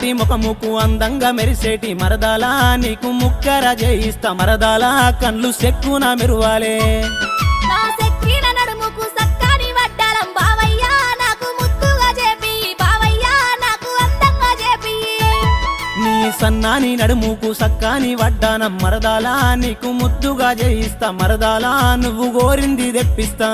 లాంటి ముఖముకు అందంగా మెరిసేటి మరదాలా నీకు ముక్కర చేయిస్తా మరదాలా కళ్ళు సెక్కున మెరువాలే నా సెక్కిన నడుముకు సక్కాని వడ్డాలం బావయ్యా నాకు ముద్దుగా చేపి బావయ్యా నాకు అందంగా చేపి నీ సన్నాని నడుముకు సక్కాని వడ్డానం మరదాలా నీకు ముద్దుగా చేయిస్తా మరదాలా నువ్వు గోరింది తెప్పిస్తా